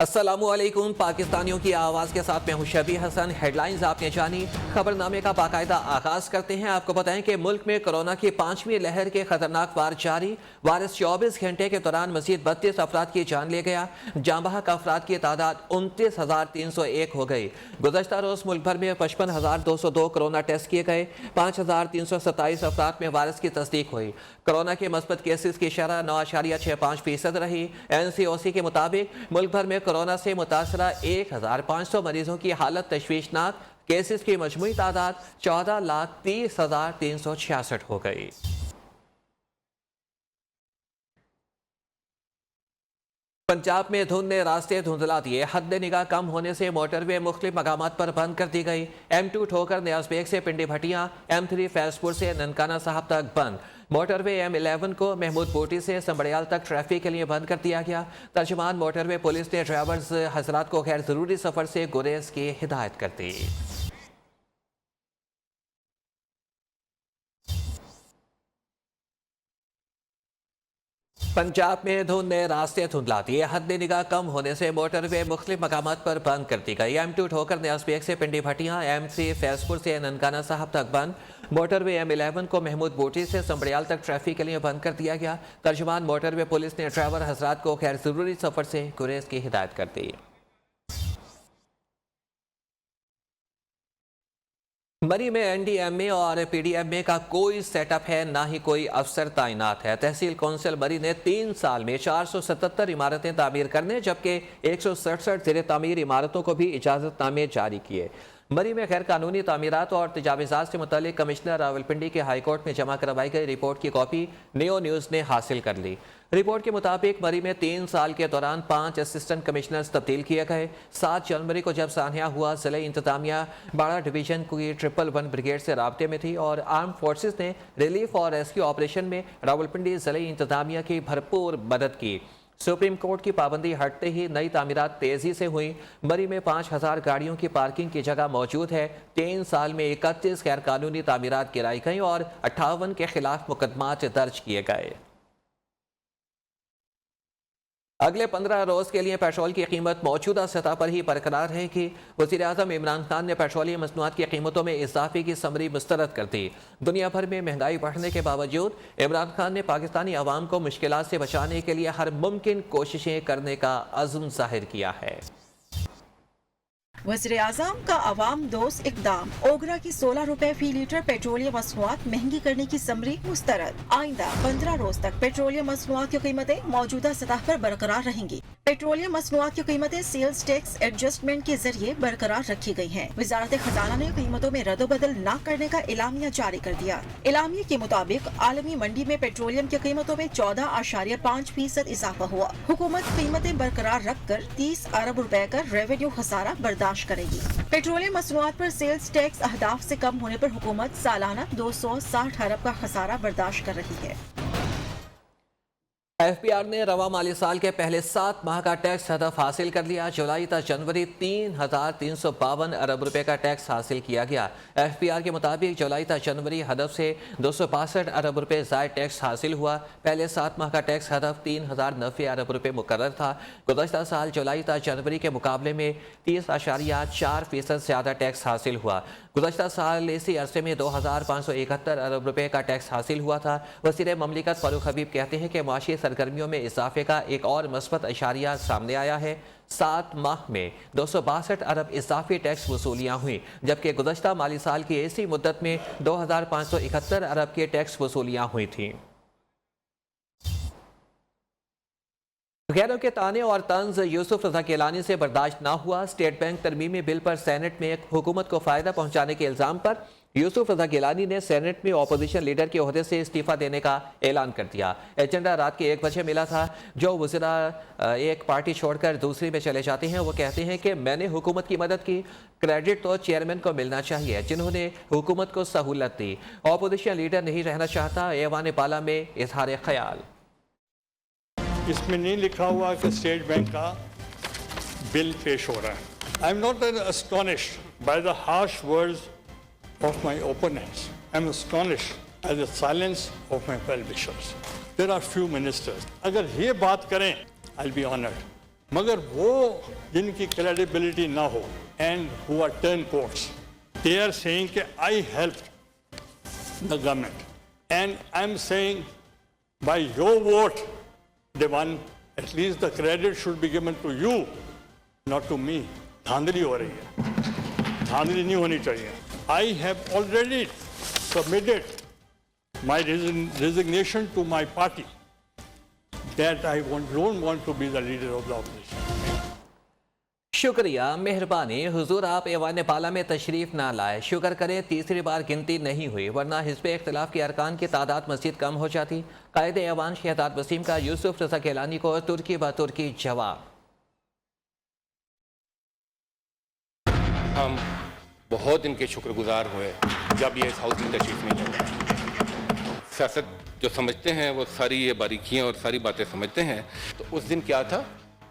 السلام علیکم. پاکستانیوں کی آواز کے ساتھ میں ہوں شبیر حسن. ہیڈ لائنز آپ نے جانی. خبر نامے کا باقاعدہ آغاز کرتے ہیں. آپ کو بتائیں کہ ملک میں کورونا کی 5ویں لہر کے خطرناک وار جاری. وائرس 24 گھنٹے کے دوران مزید 32 افراد کی جان لے گیا. جاں بحق افراد کی تعداد 29,301 ہو گئی. گزشتہ روز ملک بھر میں 55,202 کورونا ٹیسٹ کیے گئے. 5,327 افراد میں وائرس کی تصدیق ہوئی. کورونا کے مثبت کیسز کی شرح 9.65% رہی. NCOC کے مطابق ملک بھر میں کورونا سے متاثرہ 1,500 مریضوں کی حالت تشویشناک. کیسز کی مجموعی تعداد 14,30,366 ہو گئی. پنجاب میں دھند نے راستے دھندلا دیے. حد نگاہ کم ہونے سے موٹر وے مختلف مقامات پر بند کر دی گئی. M2 ٹھوکر نیاز بیگ سے پنڈی بھٹیاں، M3 فیض پور سے ننکانہ صاحب تک بند. موٹر وے M11 کو محمود بوٹی سے سنبڑیال تک ٹریفک کے لیے بند کر دیا گیا. ترجمان موٹر وے پولیس نے ڈرائیورز حضرات کو غیر ضروری سفر سے گریز کی ہدایت کر دی. پنجاب میں دھند نے راستے دھندلا دیے. حد نگاہ کم ہونے سے موٹر وے مختلف مقامات پر بند کر دی گئی. M2 ٹھوکر نیاز بیگ سے پنڈی بھٹیاں، M3 فیض پور سے ننکانہ صاحب تک بند. موٹر وے M11 کو محمود بوٹی سے سنبڑیال تک ٹریفک کے لیے بند کر دیا گیا. ترجمان موٹر وے پولیس نے ڈرائیور حضرات کو غیر ضروری سفر سے گریز کی ہدایت کر دی. مری میں NDMA اور PDMA کا کوئی سیٹ اپ ہے، نہ ہی کوئی افسر تعینات ہے. تحصیل کونسل مری نے 3 سال میں 477 عمارتیں تعمیر کرنے جبکہ 167 زیر تعمیر عمارتوں کو بھی اجازت نامے جاری کیے. مری میں غیر قانونی تعمیرات اور تجاوزات سے متعلق کمشنر راولپنڈی کے ہائی کورٹ میں جمع کروائی گئی رپورٹ کی کاپی نیو نیوز نے حاصل کر لی. رپورٹ کے مطابق مری میں 3 سال کے دوران 5 اسسٹنٹ کمشنرز تبدیل کیے گئے. 7 جنوری کو جب سانحہ ہوا، ضلع انتظامیہ باڑہ ڈویژن کی 111 بریگیڈ سے رابطے میں تھی اور آرم فورسز نے ریلیف اور ریسکیو آپریشن میں راولپنڈی ضلع انتظامیہ کی بھرپور مدد کی. سپریم کورٹ کی پابندی ہٹتے ہی نئی تعمیرات تیزی سے ہوئیں. مری میں 5,000 گاڑیوں کی پارکنگ کی جگہ موجود ہے. 3 سال میں 31 غیر قانونی تعمیرات گرائی گئیں اور 58 کے خلاف مقدمات درج کیے گئے. اگلے 15 روز کے لیے پیٹرول کی قیمت موجودہ سطح پر ہی برقرار رہے گی. وزیر اعظم عمران خان نے پیٹرولیم مصنوعات کی قیمتوں میں اضافے کی سمری مسترد کر دی. دنیا بھر میں مہنگائی بڑھنے کے باوجود عمران خان نے پاکستانی عوام کو مشکلات سے بچانے کے لیے ہر ممکن کوششیں کرنے کا عزم ظاہر کیا ہے. وزیر اعظم کا عوام دوست اقدام. اوگرا کی 16 روپے فی لیٹر پیٹرولیم مصنوعات مہنگی کرنے کی سمری مسترد. آئندہ 15 روز تک پیٹرولیم مصنوعات کی قیمتیں موجودہ سطح پر برقرار رہیں گی. پیٹرولیم مصنوعات کی قیمتیں سیلز ٹیکس ایڈجسٹمنٹ کے ذریعے برقرار رکھی گئی ہیں. وزارت خزانہ نے قیمتوں میں رد و بدل نہ کرنے کا اعلامیہ جاری کر دیا. اعلامیے کے مطابق عالمی منڈی میں پیٹرولیم کی قیمتوں میں 14.5% اضافہ ہوا. حکومت قیمتیں برقرار رکھ کر 30 ارب روپے کا ریونیو خسارہ برداشت کرے گی. پیٹرولیم مصنوعات پر سیلز ٹیکس اہداف سے کم ہونے پر حکومت سالانہ 260 ارب کا خسارہ برداشت کر رہی ہے. FBR نے رواں مالی سال کے پہلے 7 ماہ کا ٹیکس ہدف حاصل کر لیا. جولائی تا جنوری 3,352 ارب روپے کا ٹیکس حاصل کیا گیا. FBR کے مطابق جولائی تا جنوری ہدف سے 262 ارب روپے زائد ٹیکس حاصل ہوا. پہلے 7 ماہ کا ٹیکس ہدف 3,090 ارب روپے مقرر تھا. گزشتہ سال جولائی تا جنوری کے مقابلے میں 30.4% زیادہ ٹیکس حاصل ہوا. گزشتہ سال اسی عرصے میں 2,571 ارب روپے کا ٹیکس حاصل ہوا تھا. وزیر مملکت فاروق حبیب کہتے ہیں کہ معاشی سرگرمیوں میں اضافے کا ایک اور مثبت اشاریہ سامنے آیا ہے. 7 ماہ میں 262 ارب اضافی ٹیکس وصولیاں ہوئیں جبکہ گزشتہ مالی سال کی اسی مدت میں 2,571 ارب کے ٹیکس وصولیاں ہوئی تھیں. غیروں کے طعنے اور طنز یوسف رضا گیلانی سے برداشت نہ ہوا. اسٹیٹ بینک ترمیمی بل پر سینٹ میں حکومت کو فائدہ پہنچانے کے الزام پر یوسف رضا گیلانی نے سینٹ میں اپوزیشن لیڈر کے عہدے سے استعفیٰ دینے کا اعلان کر دیا. ایجنڈا رات کے 1 بجے ملا تھا. جو وزراء ایک پارٹی چھوڑ کر دوسری میں چلے جاتے ہیں وہ کہتے ہیں کہ میں نے حکومت کی مدد کی. کریڈٹ تو چیئرمین کو ملنا چاہیے جنہوں نے حکومت کو سہولت دی. اپوزیشن لیڈر نہیں رہنا چاہتا. ایوان بالا میں اظہار خیال. اس میں نہیں لکھا ہوا کہ اسٹیٹ بینک کا بل پیش ہو رہا ہے. I am not astonished by the harsh words of my opponents. I'm astonished at the silence of my well-wishers. There are few ministers. اگر یہ بات کریں I'll be honored. मगर वो जिनकी credibility ना हो and who are turncoats, they are saying कि I helped the government and I'm saying by your vote they won. At least the credit should be given to you, not to me. धांधली हो रही है, धांधली नहीं होनी चाहिए. I have already submitted my resignation to my party that I don't want to be the leader of the opposition. शुक्रिया, मेहरबानी हुजूर, आप ऐवान पाला में तशरीफ ना लाए. शुक्र करें तीसरी बार गिनती नहीं हुई, वरना हिस्ब इख्तिलाफ के अरकान की तादाद मज़ीद कम हो जाती. कायद ऐवान शहजाद वसीम का यूसुफ रज़ा गिलानी को तुर्की ब तुर्की जवाब. हम बहुत इनके शुक्रगुजार हुए जब ये इस हाउस में तशरीफ नहीं लाए. सियासत जो समझते हैं वो सारी ये बारीकियां और सारी बातें समझते हैं. तो उस दिन क्या था?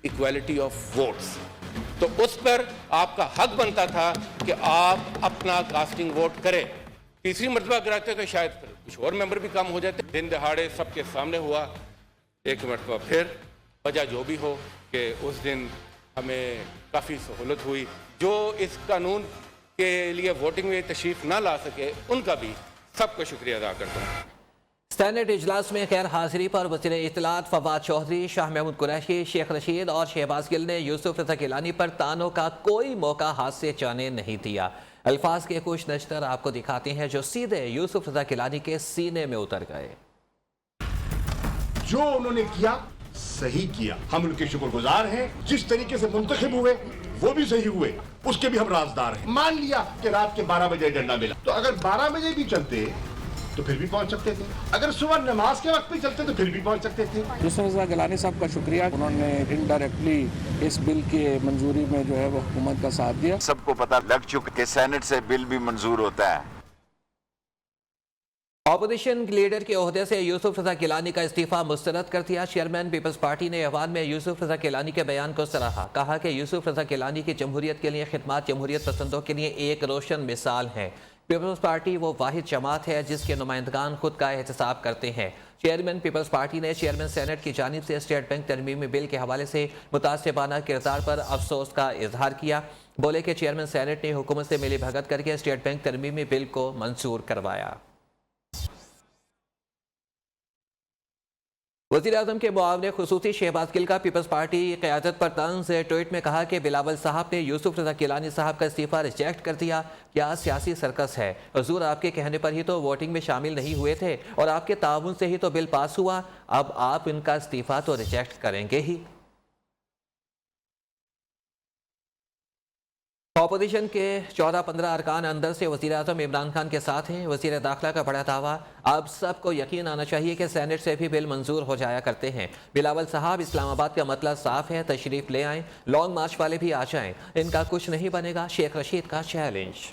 Equality of votes. तो उस पर आपका हक बनता था कि आप अपना कास्टिंग वोट करें. तीसरी मरतबा कराते तो शायद फिर कुछ और मेंबर भी कम हो जाते. दिन दहाड़े सबके सामने हुआ. एक मरतबा फिर वजह जो भी हो कि उस दिन हमें काफ़ी सहूलत हुई. जो इस कानून के लिए वोटिंग में तशरीफ ना ला सके उनका भी सबका शुक्रिया अदा करता हूँ. सेनेट इजलास में खैर हाजिरी पर वज़ीर इत्तलात फवाद चौधरी, शाह महमूद कुरैशी, शेख रशीद और शहबाज गिल ने यूसुफ रज़ा गिलानी पर तानों का कोई मौका हाथ से जाने नहीं दिया. अल्फाज के कुछ नश्तर आपको दिखाते हैं जो सीधे यूसुफ रज़ा गिलानी के सीने में उतर गए. जो उन्होंने किया सही किया, हम उनके शुक्रगुजार हैं. जिस तरीके से मुंतखब हुए वो भी सही हुए, उसके भी हम राजदार हैं. मान लिया कि रात के 12 बजे डंडा मिला, तो अगर 12 बजे भी चलते तो फिर भी पहुंच सकते थे. अगर सुबह नमाज के वक्त भी चलते तो फिर भी पहुंच सकते थे. यूसुफ रज़ा गिलानी साहब का शुक्रिया, उन्होंने इनडायरेक्टली इस बिल के मंजूरी में जो है वो हुकूमत का साथ दिया. सबको पता लग चुका कि सेनेट से बिल भी मंजूर होता है. अपोजिशन लीडर के ओहदे से यूसुफ रज़ा गिलानी का इस्तीफा मुस्तरद कर दिया. चेयरमैन पीपल्स पार्टी ने ऐवान में यूसुफ रज़ा गिलानी के बयान को सराहा. कहा कि यूसुफ रज़ा गिलानी की जमहूरियत के लिए खिदमत जमहूरियत पसंदों के लिए एक रोशन मिसाल है. पीपल्स पार्टी वो वाहिद जमात है जिसके नुमाइंदगान खुद का एहतसाब करते हैं. चेयरमैन पीपल्स पार्टी ने चेयरमैन सेनेट की जानिब से स्टेट बैंक तरमीमी बिल के हवाले से मुतासिबाना किरदार पर अफसोस का इजहार किया. बोले कि चेयरमैन सेनेट ने हुकूमत से मिली भगत करके स्टेट बैंक तरमीमी बिल को मंजूर करवाया. वज़ीर-ए-आज़म के मुआविन खुसूसी शहबाज गिल का पीपल्स पार्टी क़यादत पर तंज़ ट्वीट में कहा कि बिलावल साहब ने यूसुफ रज़ा गिलानी साहब का इस्तीफ़ा रिजेक्ट कर दिया. क्या सियासी सर्कस है? हुज़ूर आपके कहने पर ही तो वोटिंग में शामिल नहीं हुए थे और आपके ताउन से ही तो बिल पास हुआ. अब आप इनका इस्तीफ़ा तो रिजेक्ट करेंगे ही. अपोजिशन के 14-15 अरकान अंदर से वज़ीर-ए-आज़म इमरान खान के साथ हैं. वज़ीर दाखिला का बड़ा दावा. अब सबको यकीन आना चाहिए कि सेनेट से भी बिल मंजूर हो जाया करते हैं. बिलावल साहब, इस्लामाबाद का मतलब साफ है, तशरीफ ले आएँ. लॉन्ग मार्च वाले भी आ जाएँ, इनका कुछ नहीं बनेगा. शेख रशीद का चैलेंज.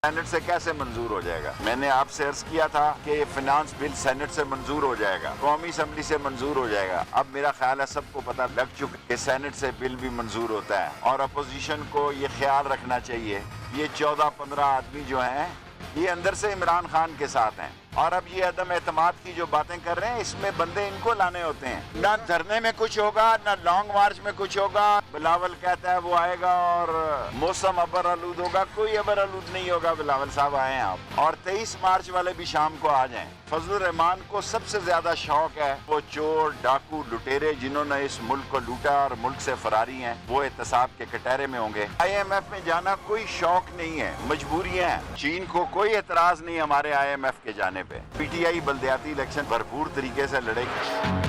सेनेट से कैसे मंजूर हो जाएगा? मैंने आपसे अर्ज किया था कि फिनांस बिल सेनेट से मंजूर हो जाएगा, कौमी असम्बली से मंजूर हो जाएगा. अब मेरा ख्याल है सबको पता लग चुका है कि सेनेट से बिल भी मंजूर होता है. और अपोजिशन को ये ख्याल रखना चाहिए, ये 14-15 आदमी जो हैं ये अंदर से इमरान खान के साथ हैं. और अब ये अदम एतमाद की जो बातें कर रहे हैं, इसमें बंदे इनको लाने होते हैं. ना धरने में कुछ होगा, ना लॉन्ग मार्च में कुछ होगा. बिलावल कहता है वो आएगा और मौसम अबर आलूद होगा. कोई अबर आलूद नहीं होगा. बिलावल साहब आए आप, और 23 मार्च वाले भी शाम को आ जाएं. फजलुर रहमान को सबसे ज्यादा शौक है, वो चोर डाकू लुटेरे जिन्होंने इस मुल्क को लूटा और मुल्क से फरारी हैं, वो एहतसाब के कटहरे में होंगे. IMF में जाना कोई शौक नहीं है, मजबूरियां हैं. चीन को कोई एतराज नहीं हमारे IMF के जाने पे. PTI बल्दियाती इलेक्शन भरपूर तरीके से लड़ेगी.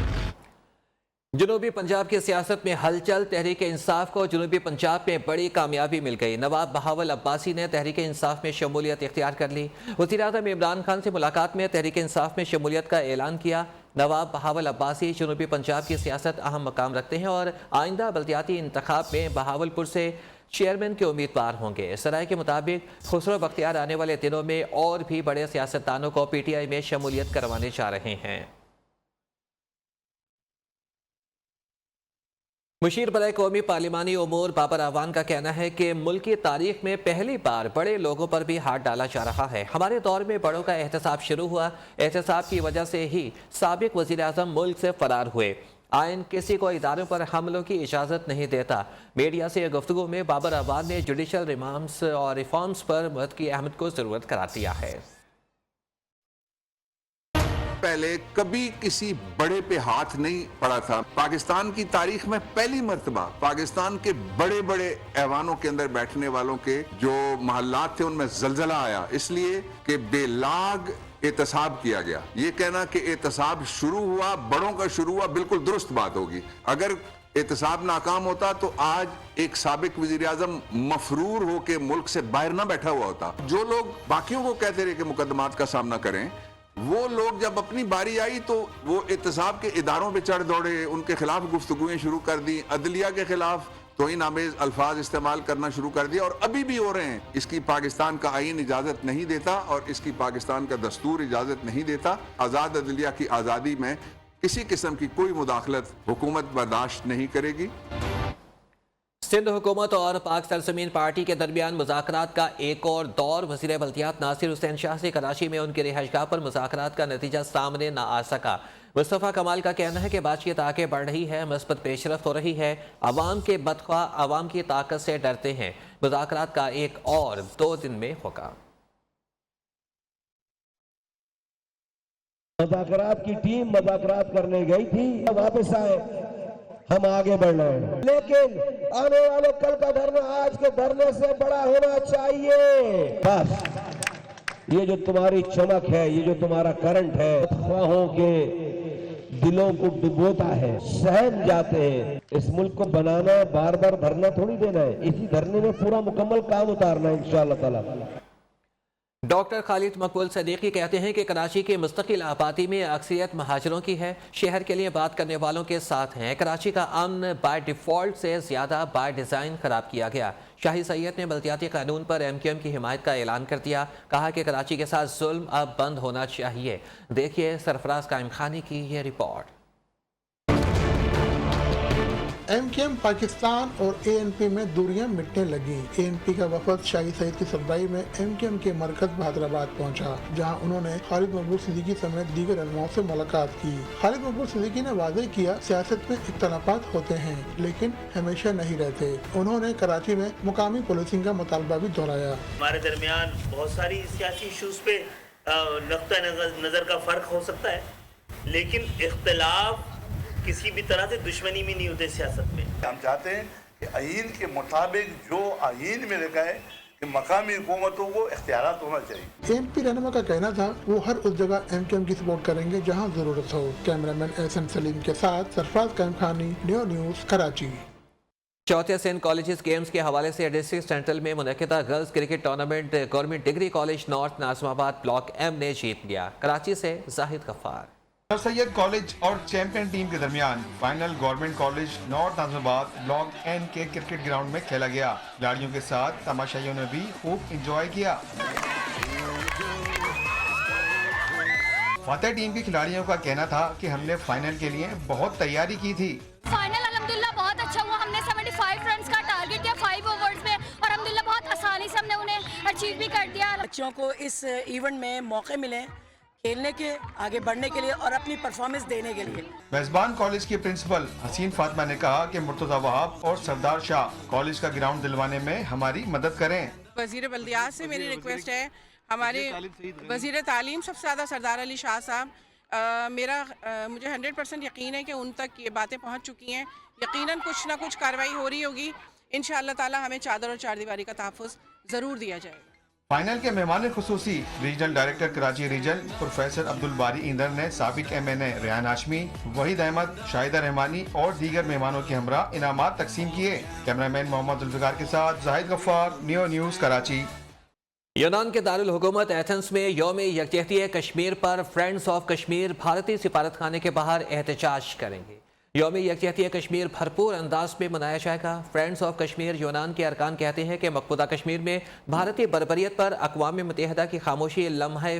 जनूबी पंजाब की सियासत में हलचल. तहरीक इंसाफ को जनूबी पंजाब में बड़ी कामयाबी मिल गई. नवाब बहावल अब्बासी ने तहरीक इंसाफ में शमूलियत इख्तियार कर ली. वज़ीर-ए-आज़म इमरान खान से मुलाकात में तहरीक इंसाफ में शमूलियत का ऐलान किया. नवाब बहावल अब्बासी जनूबी पंजाब की सियासत अहम मकाम रखते हैं और आइंदा बल्दियाती इंतखाब में बहावलपुर से चेयरमैन के उम्मीदवार होंगे. सराय के मुताबिक खुसरो बख्तियार आने वाले दिनों में और भी बड़े सियासतदानों को PTI में शमूलियत करवाने जा रहे हैं. मुशीर बराए कौमी पार्लिमानी उमूर बाबर आवान का कहना है कि मुल्क की तारीख में पहली बार बड़े लोगों पर भी हाथ डाला जा रहा है. हमारे दौर में बड़ों का एहतसाब शुरू हुआ. एहतसाब की वजह से ही साबिक वज़ीर-ए-आज़म मुल्क से फरार हुए. आइन किसी को इदारों पर हमलों की इजाज़त नहीं देता। मीडिया से गुफ्तगू में बाबर आबाद ने जुडिशल रिफॉर्म्स और रिफॉर्म्स पर मदद की अहमियत को ज़रूरत करार दिया है। पहले कभी किसी बड़े पे हाथ नहीं पड़ा था। पाकिस्तान की तारीख में पहली मर्तबा पाकिस्तान के बड़े बड़े ऐवानों के अंदर बैठने वालों के जो महल्लात थे उनमें जलजला आया, इसलिए कि बेलाग एहतसाब किया गया। ये कहना कि एहतसाब शुरू हुआ, बड़ों का शुरू हुआ, बिल्कुल दुरुस्त बात होगी। अगर एहतसाब नाकाम होता तो आज एक साबिक वजीर आजम मफरूर होकर मुल्क से बाहर ना बैठा हुआ होता। जो लोग बाकियों को कहते रहे कि मुकदमात का सामना करें, वो लोग जब अपनी बारी आई तो वो एहतसाब के इदारों पे चढ़ दौड़े, उनके खिलाफ गुफ्तगुएं शुरू कर दी, अदलिया के खिलाफ तोहीन आमेज अल्फाज इस्तेमाल करना शुरू कर दिया, और अभी भी हो रहे हैं। इसकी पाकिस्तान का आईन इजाजत नहीं देता और इसकी पाकिस्तान का दस्तूर इजाजत नहीं देता। आज़ाद अदलिया की आज़ादी में किसी किस्म की कोई मुदाखलत हुकूमत बर्दाश्त नहीं करेगी। सिंध हुकूमत और पाक सरजमीन पार्टी के दरमियान मुज़ाकरात का एक और दौर। वज़ीर बल्दियात नासिर हुसैन शाह से कराची में उनकी रिहाइशगाह पर मुज़ाकरात का नतीजा सामने न आ सका। मुस्तफ़ा कमाल का कहना है कि बातचीत आगे बढ़ रही है, मस्बत पेशरफ्त हो रही है। अवाम के बदख्वाह अवाम की ताकत से डरते हैं। मुज़ाकरात का एक और 2 दिन में होगा। मुज़ाकरात की टीम मुज़ाकरात करने गई थी, वापस आए, हम आगे बढ़ रहे हैं, लेकिन आने वाले कल का धरना आज के धरने से बड़ा होना चाहिए। बस ये जो तुम्हारी चमक है, ये जो तुम्हारा करंट है, ख्वाहों के दिलों को डुबोता है, सहम जाते हैं। इस मुल्क को बनाना, बार बार धरना थोड़ी देना है, इसी धरने में पूरा मुकम्मल काम उतारना है इंशाअल्लाह ताला। डॉक्टर खालिद मकबूल सदीकी कहते हैं कि कराची की मुस्तकिल आबादी में अक्सरियत महाजरों की है, शहर के लिए बात करने वालों के साथ हैं। कराची का अमन बाय डिफ़ॉल्ट से ज़्यादा बाय डिज़ाइन ख़राब किया गया। शाही सैयद ने बल्दियाती कानून पर MQM की हिमायत का ऐलान कर दिया। कहा कि कराची के साथ जुल्म अब बंद होना चाहिए। देखिए सरफराज कायम खानी की ये रिपोर्ट। MQM पाकिस्तान और ANP में दूरियां मिटने लगी। ANP का वफद शाही सईद की सरबराही में MQM के मरकज बहादुराबाद पहुंचा, जहां उन्होंने खालिद मकबूल सिद्दीकी समेत दीगर रहनुमाओं से मुलाकात की। खालिद मकबूल सिद्दीकी ने वाज़ेह किया, सियासत में इख्तलाफात होते हैं लेकिन हमेशा नहीं रहते। उन्होंने कराची में मुकामी पुलिसिंग का मुतालबा भी दोहराया। हमारे दरमियान बहुत सारी सियासी इशूज़ पे नुक्ता नज़र का फ़र्क हो सकता है, लेकिन इख्तलाफ किसी भी तरह से दुश्मनी में नहीं होते सियासत में। हम चाहते हैं कि आइन के मुताबिक जो आइन में लिखा है कि मकामी हुकूमतों को इख्तियारात होना चाहिए। ANP रहनुमा का कहना था वो हर उस जगह MQM की सपोर्ट करेंगे जहां जरूरत हो। कैमरामैन एहसन सलीम के साथ सरफराज कायम खानी, न्यू न्यूज़ कराची। चौथे सिंध कॉलेजेस गेम्स के हवाले से डिस्ट्रिक्ट सेंट्रल में मुनक़िदा girls cricket tournament government degree college north Nazimabad block M ने जीत लिया। कराची से जाहिद गफ्फार। सर सैयद कॉलेज और चैंपियन टीम के दरमियान final government college north Nazimabad block N के क्रिकेट ग्राउंड में खेला गया। खिलाड़ियों के साथ तमाशाइयों ने भी खूब एंजॉय किया। फतेह टीम के खिलाड़ियों का कहना था कि हमने फाइनल के लिए बहुत तैयारी की थी। फाइनल अल्हम्दुलिल्लाह बहुत अच्छा हुआ। हमने 75 रन्स का टारगेट किया 5 ओवर्स में, और अल्हम्दुलिल्लाह बहुत आसानी से हमने उन्हें अचीव भी कर दिया। बच्चों को इस इवेंट में मौके मिले खेलने के, आगे बढ़ने के लिए और अपनी परफॉर्मेंस देने के लिए। मेजबान कॉलेज की प्रिंसिपल हसीन फातिमा ने कहा कि मुर्तज़ा वहाब और सरदार शाह कॉलेज का ग्राउंड दिलवाने में हमारी मदद करें। वजीर बल्दियात से मेरी रिक्वेस्ट है, हमारे वजीर तालीम सबसे ज़्यादा सरदार अली शाह साहब, मुझे 100% यकीन है कि उन तक ये बातें पहुँच चुकी हैं। यकीनन कुछ ना कुछ कार्रवाई हो रही होगी। इंशाअल्लाह ताला हमें चादर और चारदीवारी का तहफ़्फ़ुज़ ज़रूर दिया जाएगा। फाइनल के मेहमान खुसूसी regional director Karachi region professor Abdul Bari इंदर ने साबिक MNA रेहान हाशमी, वहीद अहमद, शाहिदा रहमानी और दीगर मेहमानों के हमरा इनामात तकसीम किए। कैमरामैन मोहम्मद जुल्फ़िकार के साथ जाहिद गफ्फार, न्यू न्यूज़ कराची। यूनान के दारुल हुकूमत एथेंस में यौम यकजहती कश्मीर पर फ्रेंड्स ऑफ कश्मीर भारतीय सिफारतखाने के बाहर एहतजाज करेंगे। यौम यकजहती कश्मीर भरपूर अंदाज में मनाया जाएगा। फ्रेंड्स ऑफ कश्मीर यूनान के अरकान कहते हैं कि मकबूदा कश्मीर में भारतीय बरबरियत पर अक़वाम मुत्तहिदा की खामोशी लम्हे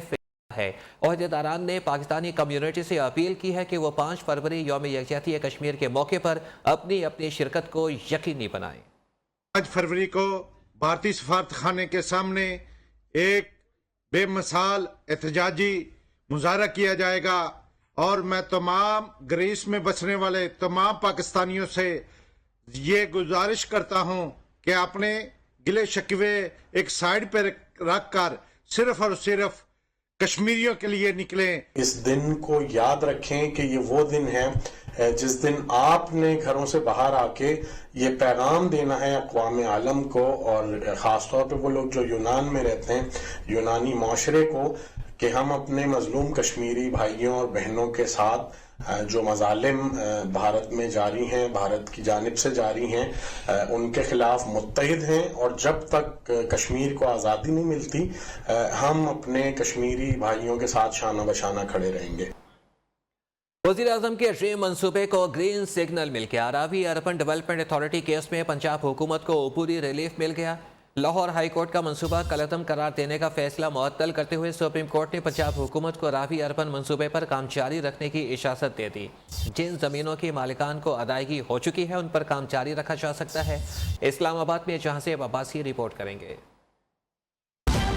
है। ओहदेदारान ने पाकिस्तानी कम्युनिटी से अपील की है कि वो 5 फरवरी यौम यकजहती कश्मीर के मौके पर अपनी अपनी शिरकत को यकीनी बनाएं। 5 फरवरी को भारतीय सफारतखाने के सामने एक बेमिसाल एहतजाजी मुजाहरा किया जाएगा और मैं तमाम ग्रीस में बसने वाले तमाम पाकिस्तानियों से ये गुजारिश करता हूं कि अपने गिले शिकवे एक साइड पे रख कर सिर्फ और सिर्फ कश्मीरियों के लिए निकलें। इस दिन को याद रखें कि ये वो दिन है जिस दिन आपने घरों से बाहर आके ये पैगाम देना है अक़वाम आलम को, और ख़ास तौर पे वो लोग जो यूनान में रहते हैं, यूनानी माशरे को, कि हम अपने मजलूम कश्मीरी भाइयों और बहनों के साथ जो मजालिम भारत में जारी हैं, भारत की जानिब से जारी हैं, उनके खिलाफ मुत्तहिद हैं, और जब तक कश्मीर को आज़ादी नहीं मिलती हम अपने कश्मीरी भाइयों के साथ शाना बशाना खड़े रहेंगे। वज़ीर आज़म के ड्रीम मंसूबे को ग्रीन सिग्नल मिल गया। Ravi urban development authority case में पंजाब हुकूमत को पूरी रिलीफ मिल गया। लाहौर हाई कोर्ट का मंसूबा कलअदम करार देने का फैसला मुअत्तल करते हुए सुप्रीम कोर्ट ने पंजाब हुकूमत को रावी अर्बन मंसूबे पर काम जारी रखने की इजाज़त दे दी। जिन ज़मीनों की मालिकान को अदायगी हो चुकी है उन पर काम जारी रखा जा सकता है। इस्लामाबाद में जहां से अब्बासी रिपोर्ट करेंगे।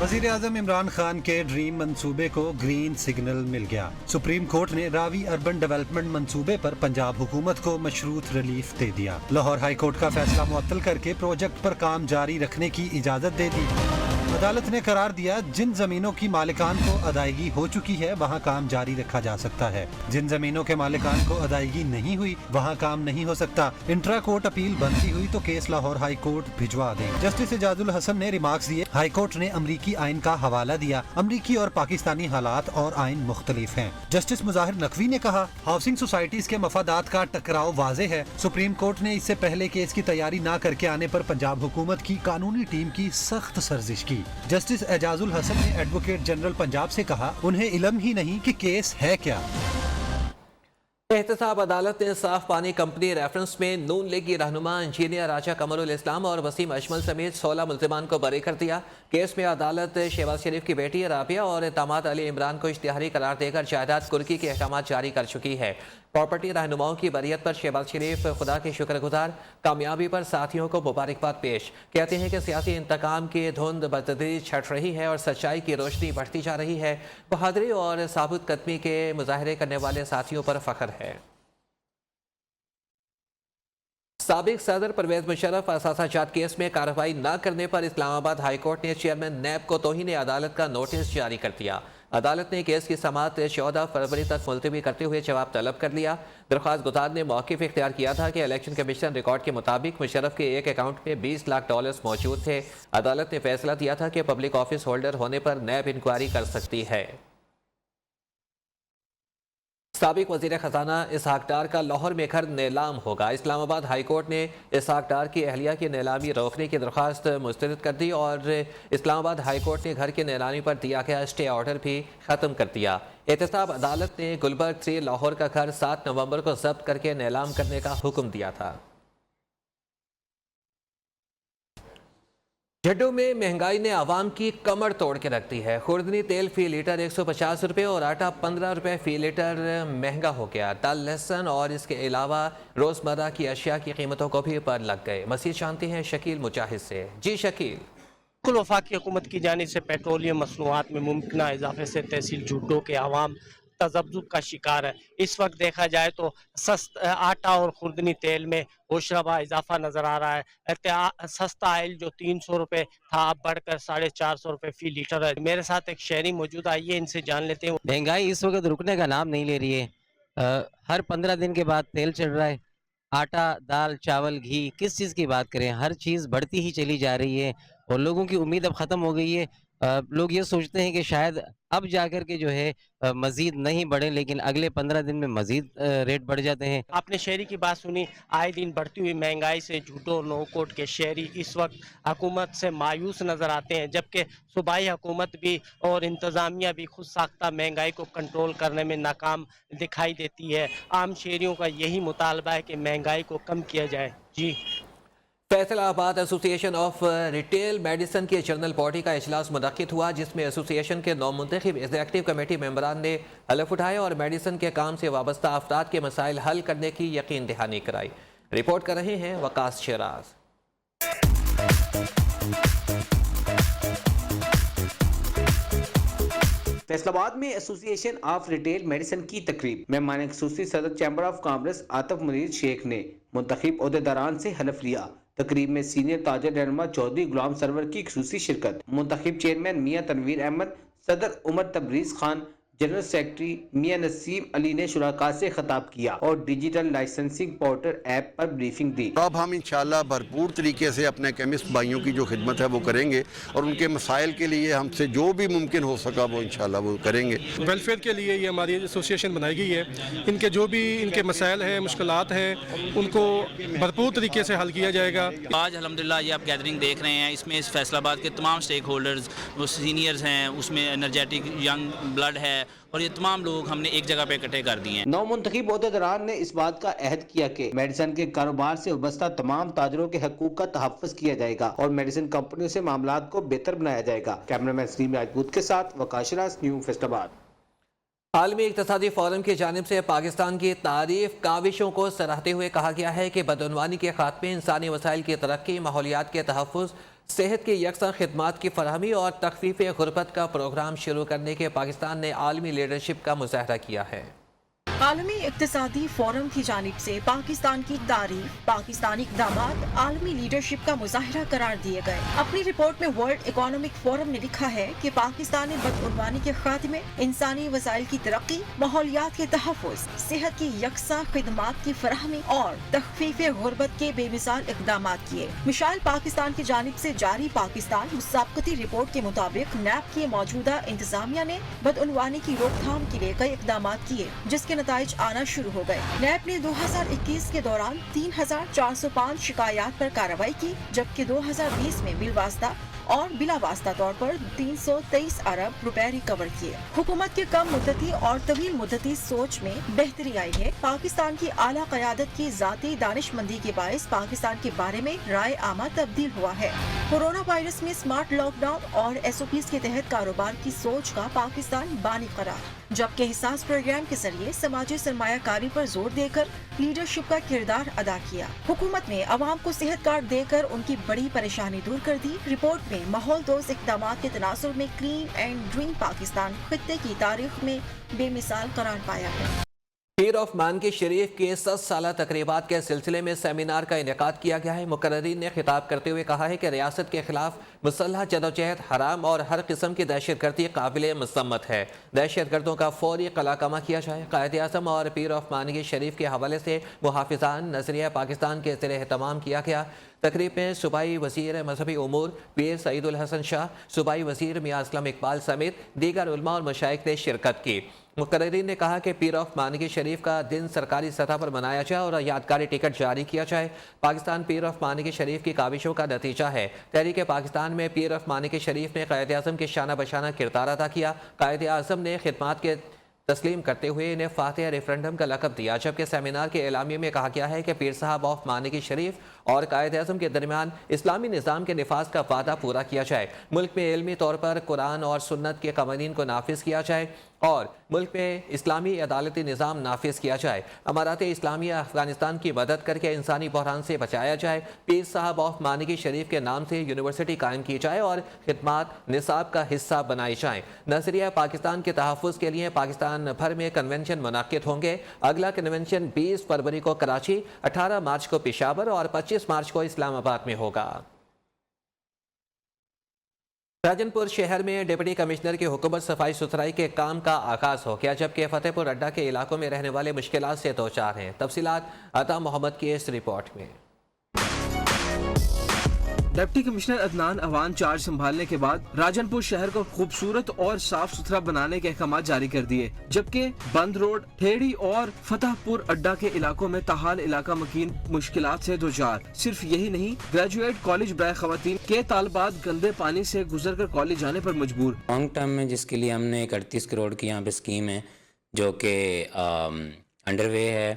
वज़ीर आज़म इमरान खान के ड्रीम मंसूबे को ग्रीन सिग्नल मिल गया। सुप्रीम कोर्ट ने रावी अर्बन डेवलपमेंट मंसूबे पर पंजाब हुकूमत को मशरूत रिलीफ दे दिया। लाहौर हाई कोर्ट का फैसला मुअत्तल करके प्रोजेक्ट पर काम जारी रखने की इजाज़त दे दी। अदालत ने करार दिया जिन जमीनों की मालिकान को अदायगी हो चुकी है वहाँ काम जारी रखा जा सकता है। जिन जमीनों के मालिकान को अदायगी नहीं हुई वहाँ काम नहीं हो सकता। इंट्रा कोर्ट अपील बनती हुई तो केस लाहौर हाई कोर्ट भिजवा दें। जस्टिस एजाजुल हसन ने रिमार्क्स दिए। हाई कोर्ट ने अमरीकी आइन का हवाला दिया। अमरीकी और पाकिस्तानी हालात और आइन मुख्तलिफ हैं। जस्टिस मुजाहिर नकवी ने कहा हाउसिंग सोसाइटीज के मफादात का टकराव वाजे है। सुप्रीम कोर्ट ने इससे पहले केस की तैयारी न करके आने पर पंजाब हुकूमत की कानूनी टीम की सख्त सर्जिश की। जस्टिस एजाजुल हसन ने एडवोकेट जनरल पंजाब से कहा उन्हें इल्म ही नहीं कि केस है क्या। एहतसाब अदालत ने साफ पानी कंपनी रेफरेंस में नून लीग की रहनुमा इंजीनियर राजा कमरुल इस्लाम और वसीम अजमल समेत 16 मुल्जिमान को बरी कर दिया। केस में अदालत शहबाज शरीफ की बेटी राबिया और दामाद अली इमरान को इश्तिहारी करार देकर जायदाद कुर्की के अहकाम जारी कर चुकी है। प्रॉपर्टी रहनुमाओं की बरियत पर शहबाज शरीफ खुदा के शुक्रगुजार, कामयाबी पर साथियों को मुबारकबाद पेश। कहते हैं कि सियासी इंतकाम की धुंध बतदरीज छट रही है और सच्चाई की रोशनी बढ़ती जा रही है। बहादुरी और साबुत कदमी के मुजाहरे करने वाले साथियों पर फख्र है। साबिक सदर परवेज मुशर्रफ असासाजात केस में कार्रवाई न करने पर इस्लामाबाद हाई कोर्ट ने चेयरमैन नैब को तौहीन अदालत का नोटिस जारी कर दिया। अदालत ने केस की समाअत 14 फरवरी तक मुलतवी करते हुए जवाब तलब कर लिया। दरख्वास्त गुजार ने मौक़िफ़ इख्तियार किया था कि इलेक्शन कमीशन रिकॉर्ड के मुताबिक मुशर्रफ के एक अकाउंट में $20 लाख मौजूद थे। अदालत ने फैसला दिया था कि पब्लिक ऑफिस होल्डर होने पर नैब इंक्वायरी कर सकती है। साबिक वज़ीर ख़जाना इसहाक डार का लाहौर में घर नीलाम होगा। इस्लामाबाद हाई कोर्ट ने इसहाक डार की अहलिया की नीलामी रोकने की दरख्वास्त मुस्तरद कर दी और इस्लामाबाद हाई कोर्ट ने घर की नीलामी पर दिया गया स्टे ऑर्डर भी ख़त्म कर दिया। एहतसाब अदालत ने गुलबर्ग 3 लाहौर का घर 7 नवंबर को जब्त करके नीलाम करने का हुक्म दिया था। झड्डू में महंगाई ने आवाम की कमर तोड़ के रख दी है। खुर्दनी तेल फी लीटर 150 रुपये और आटा 15 रुपये फी लीटर महंगा हो गया। दाल, लहसुन और इसके अलावा रोज़मर्रा की अशिया की कीमतों को भी पर लग गए। मज़ीद जानते हैं शकील मुजाहिद से। जी शकील। कुल वफाकी हुकूमत की जानिब से पेट्रोलियम मसनूआत में मुमकिन इजाफे से तहसील झुड्डो के आवाम तज़ब्ज़ुब का शिकार है। इस वक्त देखा जाए तो आटा और खुर्दनी तेल में होशरबा इजाफा नज़र आ रहा है। सस्ता आयल जो 300 रुपये था अब बढ़कर 450 रुपये फी लीटर है। मेरे साथ एक शहरी मौजूद, आइए इनसे जान लेते हैं। महंगाई इस वक्त रुकने का नाम नहीं ले रही है। हर 15 दिन के बाद तेल चढ़ रहा है। आटा, दाल, चावल, घी, किस चीज़ की बात करें, हर चीज़ बढ़ती ही चली जा रही है और लोगों की उम्मीद अब ख़त्म हो गई है। लोग ये सोचते हैं कि शायद अब जाकर के जो है मजीद नहीं बढ़े, लेकिन अगले 15 दिन में मजीद रेट बढ़ जाते हैं। आपने शहरी की बात सुनी। आए दिन बढ़ती हुई महंगाई से झूठो नौकोट के शहरी इस वक्त हुकूमत से मायूस नज़र आते हैं, जबकि सूबाई हुकूमत भी और इंतज़ामिया भी खुद साख्ता महंगाई को कंट्रोल करने में नाकाम दिखाई देती है। आम शहरियों का यही मुतालबा है कि महंगाई को कम किया जाए। जी। Faisalabad association of retail medicine की जनरल बॉडी का इजलास मुनक्किद हुआ, जिसमें एसोसिएशन के नौमुंतखब एग्जीक्यूटिव कमेटी मेंबरान ने हलफ उठाए और मेडिसिन के काम से वाबस्ता अफराद के मसाइल हल करने की यकीन दहानी कराई। रिपोर्ट कर रहे हैं वकास शिराज। فیصل آباد میں ایسوسی ایشن آف ریٹیل میڈیسن کی تقریب مہمان خصوصی صدر chamber of commerce Atif Munir شیخ نے منتخب عہدیداران سے حلف لیا۔ تقریب میں سینئر تاجر رہنما چودھری غلام سرور کی خصوصی شرکت، منتخب چیئرمین میاں تنویر احمد، صدر عمر تبریز خان، جنرل سیکرٹری میاں نسیم علی نے شرکاء سے خطاب کیا اور ڈیجیٹل لائسنسنگ پورٹل ایپ پر بریفنگ دی۔ اب ہم انشاءاللہ بھرپور طریقے سے اپنے کیمسٹ بھائیوں کی جو خدمت ہے وہ کریں گے اور ان کے مسائل کے لیے ہم سے جو بھی ممکن ہو سکا وہ انشاءاللہ وہ کریں گے۔ ویلفیئر کے لیے یہ ہماری ایسوسی ایشن بنائی گئی ہے، ان کے جو بھی ان کے مسائل ہیں، مشکلات ہیں، ان کو بھرپور طریقے سے حل کیا جائے گا۔ آج الحمدللہ یہ آپ گیدرنگ دیکھ رہے ہیں، اس میں اس فیصل آباد کے تمام سٹیک ہولڈرز، وہ سینئرز ہیں، اس میں انرجیٹک ینگ بلڈ ہے اور یہ تمام لوگ ہم نے ایک جگہ پہ اکٹھے کر دیے ہیں۔ نو منتخب عہدیداران نے اس بات کا عہد کیا کہ میڈیسن کے کاروبار سے وابستہ تمام تاجروں کے حقوق کا تحفظ کیا جائے گا اور میڈیسن کمپنیوں سے معاملات کو بہتر بنایا جائے گا۔ کیمرامین سلیم راجپوت کے ساتھ وکاش راز، نیو فیصل آباد۔ عالمی اقتصادی فورم کی جانب سے پاکستان کی تعریف کاوشوں کو سراہتے ہوئے کہا گیا ہے کہ بدعنوانی کے خاتمے، انسانی وسائل کی ترقی، ماحولیات کے تحفظ، صحت کی یکساں خدمات کی فراہمی اور تخفیف غربت کا پروگرام شروع کرنے کے پاکستان نے عالمی لیڈرشپ کا مظاہرہ کیا ہے۔ عالمی اقتصادی فورم کی جانب سے پاکستان کی تعریف، پاکستانی اقدامات عالمی لیڈرشپ کا مظاہرہ قرار دیے گئے۔ اپنی رپورٹ میں ورلڈ اکنامک فورم نے لکھا ہے کہ پاکستان نے بدعنوانی کے خاتمے، انسانی وسائل کی ترقی، ماحولیات کے تحفظ، صحت کی یکساں خدمات کی فراہمی اور تخفیف غربت کے بے مثال اقدامات کیے۔ مشال پاکستان کی جانب سے جاری پاکستان مسابقتی رپورٹ کے مطابق نیب کی موجودہ انتظامیہ نے بدعنوانی کی روک تھام کے لیے کئی اقدامات کیے، جس کے نتائج آنا شروع ہو گئے۔ نیب نے 2021 کے دوران 3405 شکایات پر کارروائی کی، جبکہ 2020 میں بالواسطہ اور بلا واسطہ طور پر 323 ارب روپے ریکور کیے۔ حکومت کے کم مدتی اور طویل مدتی سوچ میں بہتری آئی ہے۔ پاکستان کی اعلیٰ قیادت کی ذاتی دانش مندی کے باعث پاکستان کے بارے میں رائے عامہ تبدیل ہوا ہے۔ کورونا وائرس میں اسمارٹ لاک ڈاؤن اور SOPs کے تحت کاروبار کی سوچ کا پاکستان بانی قرار، جبکہ حساس پروگرام کے ذریعے سماجی سرمایہ کاری پر زور دے کر لیڈرشپ کا کردار ادا کیا۔ حکومت نے عوام کو صحت کارڈ دے کر ان کی بڑی پریشانی دور کر دی۔ رپورٹ میں ماحول دوست اقدامات کے تناظر میں کلین اینڈ گرین پاکستان خطے کی تاریخ میں بے مثال قرار پایا ہے۔ پیر آف مانکی شریف کے 100 سالہ تقریبات کے سلسلے میں سیمینار کا انعقاد کیا گیا ہے۔ مقررین نے خطاب کرتے ہوئے کہا ہے کہ ریاست کے خلاف مسلح جدوجہد حرام اور ہر قسم کی دہشت گردی قابل مذمت ہے۔ دہشت گردوں کا فوری قلع کما کیا جائے۔ قائد اعظم اور پیر آف مانکی شریف کے حوالے سے محافظان نظریہ پاکستان کے زیر اہتمام کیا گیا۔ تقریب میں صوبائی وزیر مذہبی امور پیر سعید الحسن شاہ، صوبائی وزیر میاں اسلم اقبال سمیت دیگر علماء اور مشائخ نے شرکت کی۔ مقررین نے کہا کہ پیر آف مانکی شریف کا دن سرکاری سطح پر منایا جائے اور یادگاری ٹکٹ جاری کیا جائے۔ پاکستان پیر آف مانکی شریف کی کاوشوں کا نتیجہ ہے۔ تحریک پاکستان میں پیر آف مانکی شریف نے قائد اعظم کے شانہ بشانہ کردار ادا کیا۔ قائد اعظم نے خدمات کے تسلیم کرتے ہوئے انہیں فاتح ریفرنڈم کا لقب دیا، جبکہ سیمینار کے اعلامیے میں کہا گیا ہے کہ پیر صاحب آف مانکی شریف اور قائد اعظم کے درمیان اسلامی نظام کے نفاذ کا وعدہ پورا کیا جائے، ملک میں علمی طور پر قرآن اور سنت کے قوانین کو نافذ کیا جائے اور ملک میں اسلامی عدالتی نظام نافذ کیا جائے، امارات اسلامیہ افغانستان کی مدد کر کے انسانی بحران سے بچایا جائے، پیر صاحب آف مانکی شریف کے نام سے یونیورسٹی قائم کی جائے اور خدمات نصاب کا حصہ بنائی جائیں۔ نظریہ پاکستان کے تحفظ کے لیے پاکستان بھر میں کنونشن منعقد ہوں گے۔ اگلا کنونشن 20 فروری کو کراچی، 18 مارچ کو پشاور اور 25 مارچ کو اسلام آباد میں ہوگا۔ راجن پور شہر میں ڈپٹی کمشنر کی حکومت صفائی ستھرائی کے کام کا آغاز ہو گیا، جبکہ فتح پور اڈہ کے علاقوں میں رہنے والے مشکلات سے دوچار ہیں۔ تفصیلات عطا محمد کی اس رپورٹ میں۔ Deputy commissioner Adnan Awan charge سنبھالنے کے بعد راجن پور شہر کو خوبصورت اور صاف ستھرا بنانے کے احکامات جاری کر دیے، جبکہ بند روڈ، ٹھیڑی اور فتح پور اڈہ کے علاقوں میں تاحال علاقہ مکین مشکلات سے دوچار۔ صرف یہی نہیں، گریجویٹ کالج برائے خواتین کے طالبات گندے پانی سے گزر کر کالج جانے پر مجبور۔ لانگ ٹرم میں جس کے لیے ہم نے 38 کروڑ کی یہاں پہ اسکیم ہے جو کہ انڈر وے ہے،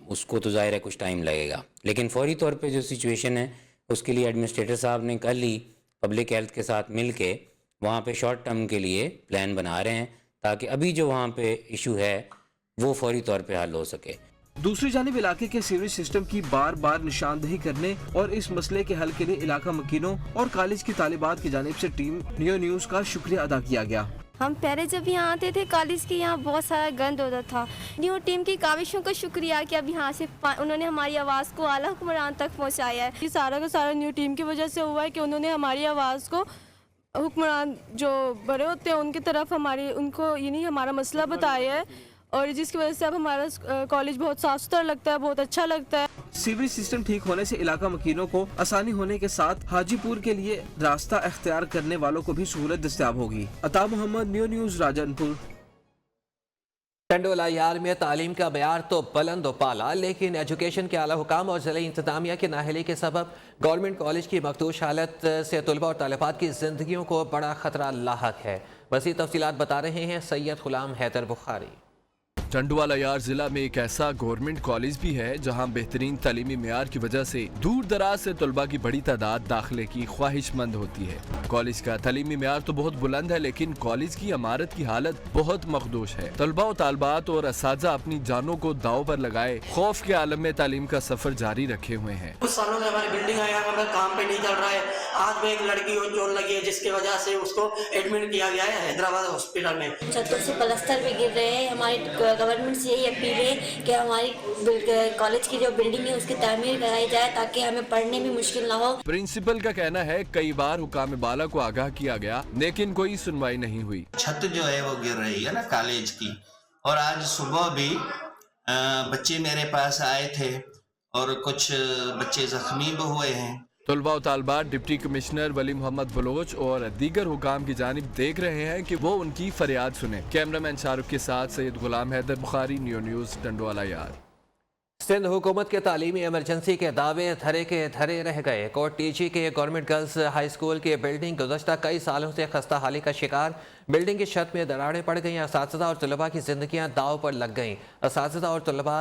اس کو تو ظاہر ہے کچھ ٹائم لگے گا، لیکن فوری طور پہ جو سچویشن ہے اس کے لیے ایڈمنسٹریٹر صاحب نے کل ہی پبلک ہیلتھ کے ساتھ مل کے وہاں پہ شارٹ ٹرم کے لیے پلان بنا رہے ہیں تاکہ ابھی جو وہاں پہ ایشو ہے وہ فوری طور پہ حل ہو سکے۔ دوسری جانب علاقے کے سیوریج سسٹم کی بار بار نشاندہی کرنے اور اس مسئلے کے حل کے لیے علاقہ مکینوں اور کالج کی طالبات کی جانب سے ٹیم نیو نیوز کا شکریہ ادا کیا گیا۔ हम पहले जब यहाँ आते थे कॉलेज के यहाँ बहुत सारा गंद होता था। न्यू टीम की काविशों का शुक्रिया कि अब यहाँ से उन्होंने हमारी आवाज़ को आला हुक्मरान तक पहुँचाया है। ये सारा का सारा न्यू टीम की वजह से हुआ है कि उन्होंने हमारी आवाज़ को हुक्मरान जो बड़े होते हैं उनकी तरफ उनको यानी हमारा मसला बताया है, और जिसकी वजह से अब हमारा कॉलेज बहुत साफ सुथरा लगता है, बहुत अच्छा लगता है। सीवरेज सिस्टम ठीक होने से इलाका मकीनों को आसानी होने के साथ हाजीपुर के लिए रास्ता अख्तियार करने वालों को भी सहूलत दस्तयाब होगी। अता मोहम्मद, न्यूज़ राजनपुर। टंडोला यार में तालीम का मयार तो बुलंद पाला, लेकिन एजुकेशन के आला हुकाम और ज़िला इंतज़ामिया की नाअहली के सबब गवर्नमेंट कॉलेज की मखदूश हालत से तलबा और तालिबात की ज़िंदगियों को बड़ा ख़तरा लाहक है। मज़ीद तफ़सीलात बता रहे हैं सैयद गुलाम हैदर बुखारी। टंडवाला यार जिला में एक ऐसा गवर्नमेंट कॉलेज भी है जहां बेहतरीन तालीमी मेयार की वजह से दूर दराज से तलबा की बड़ी तादाद दाखिले की ख्वाहिशमंद होती है। कॉलेज का तालीमी मेयार तो बहुत बुलंद है, लेकिन कॉलेज की इमारत की हालत बहुत मखदूश है। तलबा और तालबात और असातिज़ा अपनी जानों को दाव पर लगाए खौफ के आलम में तालीम का सफर जारी रखे हुए हैं। कुछ सालों से हमारी बिल्डिंग हमारा काम पे नहीं चल रहा है। आज में एक लड़की को चोट लगी है जिसकी वजह से उसको एडमिट किया गया है हैदराबाद हॉस्पिटल में। छतों से प्लास्टर भी गिर रहे हैं। हमारी गवर्नमेंट से यही अपील है कि हमारी कॉलेज की जो बिल्डिंग है उसकी तामीर कराई जाए ताकि हमें पढ़ने में मुश्किल ना हो। प्रिंसिपल का कहना है कई बार हुकाम बाला को आगाह किया गया लेकिन कोई सुनवाई नहीं हुई। छत जो है वो गिर रही है ना कॉलेज की, और आज सुबह भी बच्चे मेरे पास आए थे और कुछ बच्चे जख्मी भी हुए हैं। तलबा और तालबात डिप्टी कमिश्नर वली मोहम्मद बलोच और दीगर हुकाम की जानिब देख रहे हैं कि वो उनकी फरियाद सुने। कैमरामैन शाहरुख के साथ सैयद गुलाम हैदर बुखारी, न्यूज़ टंडवाला यार। सिंध हुकूमत के तालीमी एमरजेंसी के दावे धरे के धरे रह गए। कोट टीची के गवर्नमेंट गर्ल्स हाई स्कूल की बिल्डिंग गुज़श्ता कई सालों से खस्ता हाली का शिकार। बिल्डिंग की छत में दरारें पड़ गईं। असातिज़ा और तलबा की जिंदगियां दाव पर लग गईं। असातिज़ा और तलबा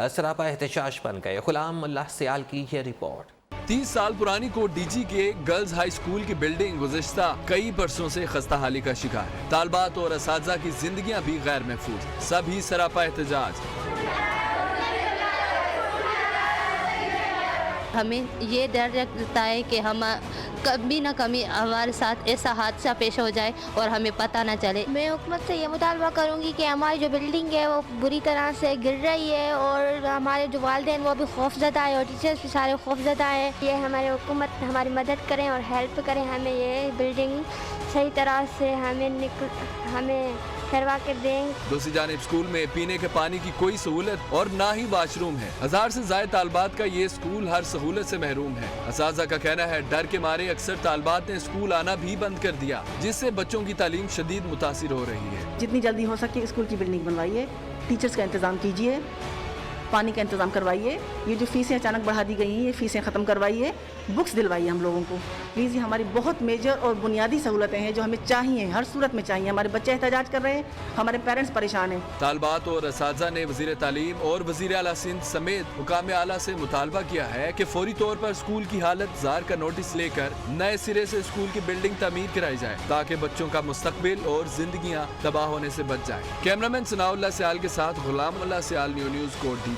सरापा एहतजाज बन गए। गुलाम उल्लाह सियाल की ये रिपोर्ट। 30 साल पुरानी कोट डीजी के गर्ल्स हाई स्कूल की बिल्डिंग गुज़श्ता कई बरसों से खस्ता हाली का शिकार है। तालबात और असातिज़ा की जिंदगियां भी गैर महफूज, सभी सरापा एहतजाज। हमें ये डर लगता है कि हम कभी ना कभी हमारे साथ ऐसा हादसा पेश हो जाए और हमें पता ना चले। मैं हुकूमत से ये मुतालबा करूँगी कि हमारी जो बिल्डिंग है वो बुरी तरह से गिर रही है और हमारे जो वालिदैन वो भी खौफजदा है और टीचर्स भी सारे खौफजदा है। ये हमारे हुकूमत हमारी मदद करें और हेल्प करें, हमें ये बिल्डिंग सही तरह से हमें करवा के दें। दूसरी जानिब स्कूल में पीने के पानी की कोई सहूलत और ना ही वाशरूम है। 1000 से ज्यादा तालबात का ये स्कूल हर सहूलत से महरूम है। असातिज़ा का कहना है डर के मारे अक्सर तालबात ने स्कूल आना भी बंद कर दिया, जिससे बच्चों की तालीम शदीद मुतासिर हो रही है। जितनी जल्दी हो सके स्कूल की बिल्डिंग बनवाइए, टीचर्स का इंतजाम कीजिए, पानी का इंतजाम करवाइए। ये जो फीसें अचानक बढ़ा दी गई हैं ये फीसें ख़त्म करवाइए, बुक्स दिलवाइए हम लोगों को प्लीज़। ये हमारी बहुत मेजर और बुनियादी सहूलतें हैं जो हमें चाहिए, हर सूरत में चाहिए। हमारे बच्चे एहतजाज कर रहे हैं, हमारे पेरेंट्स परेशान हैं। तालबात और असातिज़ा ने वज़ीर तालीम और वज़ीर आला सिंध समेत हुकाम आला से मुतालबा किया है कि फौरी तौर पर स्कूल की हालत ज़ार का नोटिस लेकर नए सिरे से स्कूल की बिल्डिंग तमीर कराई जाए ताकि बच्चों का मुस्तकबिल और जिंदगियाँ तबाह होने से बच जाए। कैमरामैन सनाउल्लाह सियाल के साथ गुलाम उल्लाह सियाल, न्यूज़ कोट डीजी।